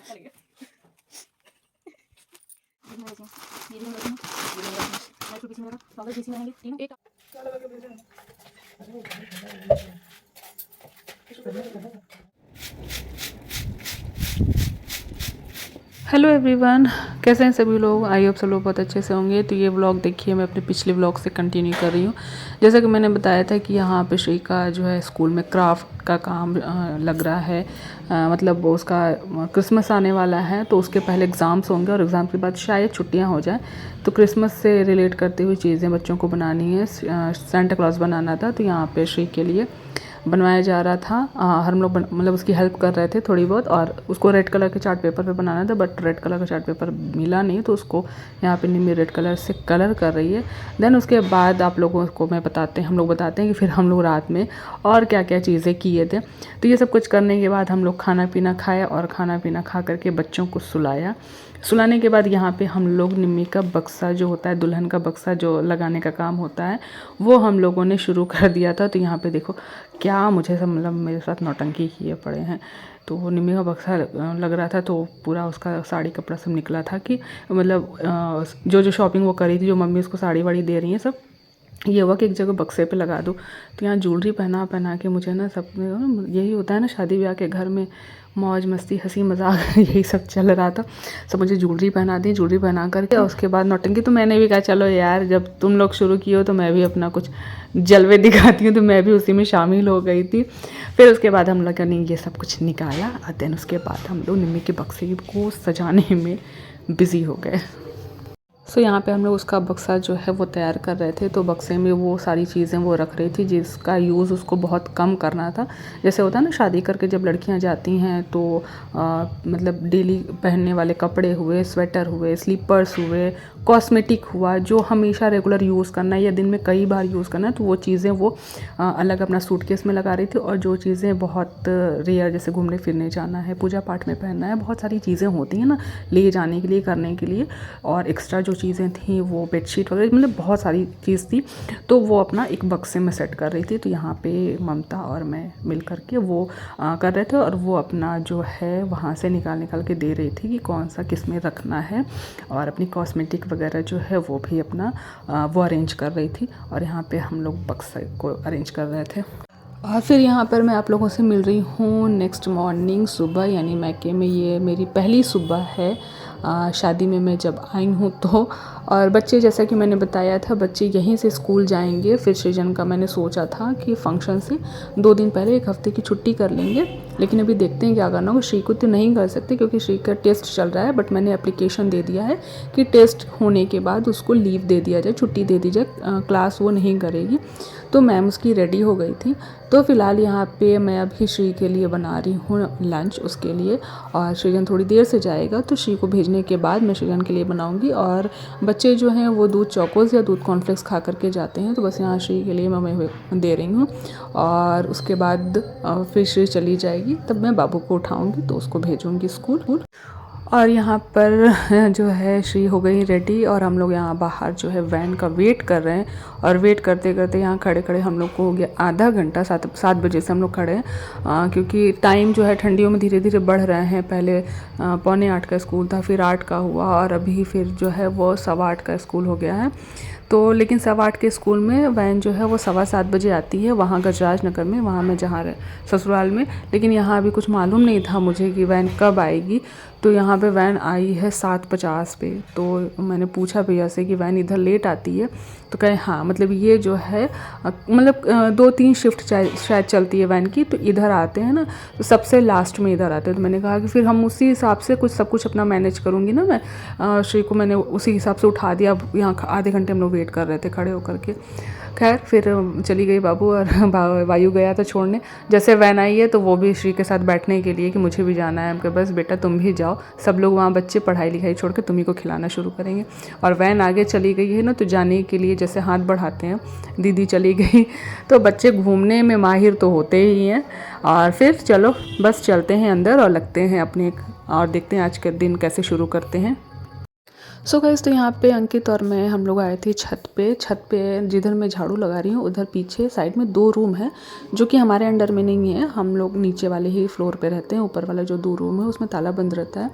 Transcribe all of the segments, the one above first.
अच्छा लगेगा। ये भी हम रखेंगे, ये भी हम रखेंगे, ड्राई फ्रूट इसमें रहेगा, पाउडर भी इसमें रहेंगे, तीनों एक हेलो एवरीवन, कैसे हैं सभी लोग। आई होप सब लोग बहुत अच्छे से होंगे। तो ये व्लॉग देखिए मैं अपने पिछले व्लॉग से कंटिन्यू कर रही हूँ। जैसा कि मैंने बताया था कि यहाँ पे श्री का जो है स्कूल में क्राफ्ट का काम लग रहा है। मतलब वो उसका क्रिसमस आने वाला है तो उसके पहले एग्ज़ाम्स होंगे और एग्ज़ाम के बाद शायद छुट्टियाँ हो जाए। तो क्रिसमस से रिलेट करती हुई चीज़ें बच्चों को बनानी है। सेंटा क्लॉज बनाना था तो यहाँ पे श्री के लिए बनवाया जा रहा था। हम लोग मतलब उसकी हेल्प कर रहे थे थोड़ी बहुत, और उसको रेड कलर के चार्ट पेपर पे बनाना था बट रेड कलर का चार्ट पेपर मिला नहीं, तो उसको यहाँ पे निम्मी रेड कलर से कलर कर रही है। देन उसके बाद आप लोगों को हम लोग बताते हैं कि फिर हम लोग रात में और क्या क्या चीज़ें किए थे। तो ये सब कुछ करने के बाद हम लोग खाना पीना खाया और खाना पीना खा करके बच्चों को सुलाने के बाद यहाँ पे हम लोग निम्मी का बक्सा जो होता है, दुल्हन का बक्सा जो लगाने का काम होता है, वो हम लोगों ने शुरू कर दिया था। तो यहाँ पे देखो क्या मुझे सब मतलब मेरे साथ नौटंकी किए पड़े हैं। तो वो निम्मी का बक्सा लग रहा था तो पूरा उसका साड़ी कपड़ा सब निकला था कि मतलब जो जो शॉपिंग वो करी थी, जो मम्मी उसको साड़ी वाड़ी दे रही हैं, सब ये हुआ कि एक जगह बक्से पे लगा दूँ। तो यहाँ ज्वेलरी पहना के मुझे ना सब यही होता है ना शादी ब्याह के घर में, मौज मस्ती हंसी मजाक यही सब चल रहा था। सब मुझे ज्वेलरी पहना दी, ज्वेलरी पहना करके और उसके बाद नौटंकी। तो मैंने भी कहा चलो यार जब तुम लोग शुरू किए हो तो मैं भी अपना कुछ जलवे दिखाती हूँ, तो मैं भी उसी में शामिल हो गई थी। फिर उसके बाद हम लोग ने ये सब कुछ निकाला और देन उसके बाद हम लोग निम्मी के बक्से को सजाने में बिज़ी हो गए। सो यहाँ पे हम लोग उसका बक्सा जो है वो तैयार कर रहे थे। तो बक्से में वो सारी चीज़ें वो रख रही थी जिसका यूज़ उसको बहुत कम करना था। जैसे होता है ना शादी करके जब लड़कियाँ जाती हैं तो मतलब डेली पहनने वाले कपड़े हुए, स्वेटर हुए, स्लीपर्स हुए, कॉस्मेटिक हुआ, जो हमेशा रेगुलर यूज़ करना है या दिन में कई बार यूज़ करना है, तो वो चीज़ें वो अलग अपना सूटकेस में लगा रही थी। और जो चीज़ें बहुत रेयर, जैसे घूमने फिरने जाना है, पूजा पाठ में पहनना है, बहुत सारी चीज़ें होती हैं ना ले जाने के लिए, करने के लिए, और एक्स्ट्रा जो चीज़ें थी वो बेडशीट वगैरह, मतलब बहुत सारी चीज़ थी, तो वो अपना एक बक्से में सेट कर रही थी। तो यहाँ पे ममता और मैं मिल करके वो कर रहे थे और वो अपना जो है वहाँ से निकाल के दे रही थी कि कौन सा किस में रखना है, और अपनी कॉस्मेटिक वगैरह जो है वो भी अपना वो अरेंज कर रही थी। और यहाँ पे हम लोग बक्से को अरेंज कर रहे थे। और फिर यहाँ पर मैं आप लोगों से मिल रही हूँ नेक्स्ट मॉर्निंग सुबह, यानी मैके में ये मेरी पहली सुबह है शादी में मैं जब आई हूँ तो। और बच्चे, जैसा कि मैंने बताया था, बच्चे यहीं से स्कूल जाएंगे। फिर सृजन का मैंने सोचा था कि फंक्शन से 2 दिन पहले 1 हफ्ते की छुट्टी कर लेंगे, लेकिन अभी देखते हैं क्या करना होगा। श्री को तो नहीं कर सकते क्योंकि श्री का टेस्ट चल रहा है, बट मैंने एप्लीकेशन दे दिया है कि टेस्ट होने के बाद उसको लीव दे दिया जाए, छुट्टी दे दी जाए, क्लास वो नहीं करेगी। तो मैम उसकी रेडी हो गई थी। तो फ़िलहाल यहाँ पे मैं अभी श्री के लिए बना रही हूँ लंच उसके लिए, और सृजन थोड़ी देर से जाएगा तो श्री को भेजने के बाद मैं सृजन के लिए बनाऊँगी। और बच्चे जो हैं वो दूध चौकोस या दूध कॉर्नफ्लेक्स खा करके जाते हैं, तो बस यहाँ श्री के लिए मैं दे रही हूँ। और उसके बाद फिर श्री चली जाएगी, तब मैं बाबू को उठाऊँगी तो उसको भेजूँगी स्कूल। और यहाँ पर जो है श्री हो गई रेडी, और हम लोग यहाँ बाहर जो है वैन का वेट कर रहे हैं। और वेट करते करते यहाँ खड़े खड़े हम लोग को हो गया आधा घंटा। 7 बजे से हम लोग खड़े हैं, क्योंकि टाइम जो है ठंडियों में धीरे धीरे बढ़ रहे हैं। पहले 7:45 का स्कूल था, फिर 8 का हुआ, और अभी फिर जो है वो 8:15 का स्कूल हो गया है। तो लेकिन 8:15 के स्कूल में वैन जो है वो 7:15 बजे आती है वहाँ गजराज नगर में, वहाँ मैं जहाँ ससुराल में। लेकिन यहाँ अभी कुछ मालूम नहीं था मुझे कि वैन कब आएगी। तो यहाँ पे वैन आई है 7:50 पे। तो मैंने पूछा भैया से कि वैन इधर लेट आती है, तो कहे हाँ, मतलब ये जो है मतलब 2-3 शिफ्ट शायद चलती है वैन की, तो इधर आते हैं ना, तो सबसे लास्ट में इधर आते हैं। तो मैंने कहा कि फिर हम उसी हिसाब से सब कुछ अपना मैनेज करूँगी ना मैं। श्री को मैंने उसी हिसाब से उठा दिया। यहाँ आधे घंटे हम लोग वेट कर रहे थे खड़े होकर के। खैर फिर चली गई बाबू, और वायु गया था छोड़ने। जैसे वैन आई है तो वो भी श्री के साथ बैठने के लिए कि मुझे भी जाना है। हमके बस बेटा तुम भी जाओ, सब लोग वहाँ बच्चे पढ़ाई लिखाई छोड़ के तुम्ही को खिलाना शुरू करेंगे। और वैन आगे चली गई है ना, तो जाने के लिए जैसे हाथ बढ़ाते हैं, दीदी चली गई। तो बच्चे घूमने में माहिर तो होते ही हैं। और फिर चलो बस चलते हैं अंदर और लगते हैं अपने, और देखते हैं आज के दिन कैसे शुरू करते हैं। सो गाइस, तो यहाँ पे अंकित और मैं हम लोग आए थे छत पे जिधर मैं झाड़ू लगा रही हूँ उधर पीछे साइड में 2 रूम है जो कि हमारे अंडर में नहीं है। हम लोग नीचे वाले ही फ्लोर पे रहते हैं। ऊपर वाला जो 2 रूम है उसमें ताला बंद रहता है।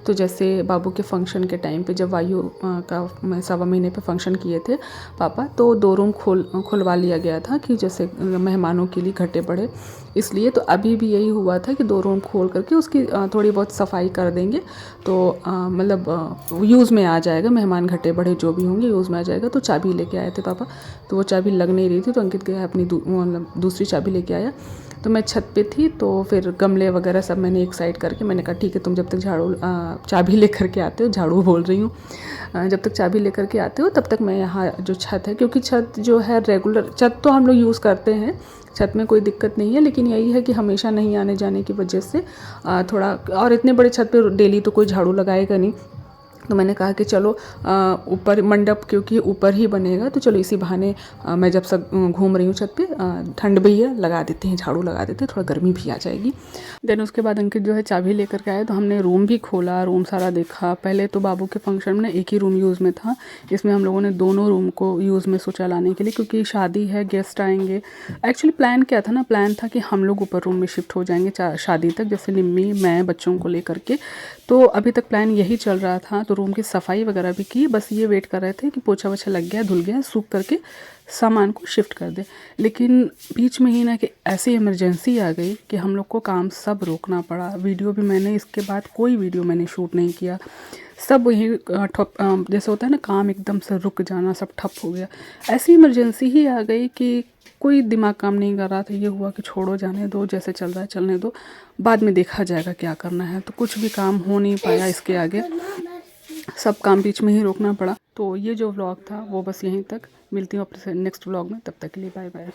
तो जैसे बाबू के फंक्शन के टाइम पे जब वायु का 1.25 महीने पे फंक्शन किए थे पापा, तो 2 रूम खुलवा लिया गया था कि जैसे मेहमानों के लिए घटे पड़े, इसलिए। तो अभी भी यही हुआ था कि 2 रूम खोल करके उसकी थोड़ी बहुत सफाई कर देंगे, तो मतलब यूज़ में आ जाएगा। मेहमान घटे बड़े जो भी होंगे यूज़ में आ जाएगा। तो चाबी लेके आए थे पापा, तो वो चाबी लग नहीं रही थी, तो अंकित गया अपनी मतलब दूसरी चाबी लेके आया। तो मैं छत पे थी, तो फिर गमले वगैरह सब मैंने एक साइड करके मैंने कहा ठीक है, तुम जब तक चाबी लेकर के आते हो, झाड़ू बोल रही हूँ, जब तक चाबी लेकर के आते हो तब तक मैं यहाँ जो छत है, क्योंकि छत जो है रेगुलर छत तो हम लोग यूज़ करते हैं, छत में कोई दिक्कत नहीं है, लेकिन यही है कि हमेशा नहीं आने जाने की वजह से थोड़ा, और इतने बड़े छत पे डेली तो कोई झाड़ू लगाएगा नहीं। तो मैंने कहा कि चलो ऊपर मंडप क्योंकि ऊपर ही बनेगा, तो चलो इसी बहाने मैं जब सब घूम रही हूँ छत पे, ठंड भी है, लगा देते हैं, झाड़ू लगा देते हैं, थोड़ा गर्मी भी आ जाएगी। देन उसके बाद अंकित जो है चाबी लेकर के आए, तो हमने रूम भी खोला, रूम सारा देखा। पहले तो बाबू के फंक्शन में एक ही रूम यूज़ में था, इसमें हम लोगों ने दोनों रूम को यूज़ में सोचा लाने के लिए, क्योंकि शादी है, गेस्ट आएंगे। एक्चुअली प्लान क्या था ना, प्लान था कि हम लोग ऊपर रूम में शिफ्ट हो जाएंगे शादी तक, जैसे निम्मी मैं बच्चों को लेकर के। तो अभी तक प्लान यही चल रहा था। तो रूम की सफाई वगैरह भी की, बस ये वेट कर रहे थे कि पोछा वोछा लग गया, धुल गया, सूख करके सामान को शिफ्ट कर दे। लेकिन बीच में ही ना कि ऐसी इमरजेंसी आ गई कि हम लोग को काम सब रोकना पड़ा। वीडियो भी मैंने इसके बाद कोई वीडियो मैंने शूट नहीं किया, सब वही ठप, जैसे होता है ना काम एकदम से रुक जाना, सब ठप हो गया। ऐसी इमरजेंसी ही आ गई कि कोई दिमाग काम नहीं कर रहा था। ये हुआ कि छोड़ो, जाने दो, जैसे चल रहा है चलने दो, बाद में देखा जाएगा क्या करना है। तो कुछ भी काम हो नहीं पाया इसके आगे, सब काम बीच में ही रोकना पड़ा। तो ये जो व्लॉग था वो बस यहीं तक। मिलती हूँ अपने नेक्स्ट व्लॉग में, तब तक के लिए बाय बाय।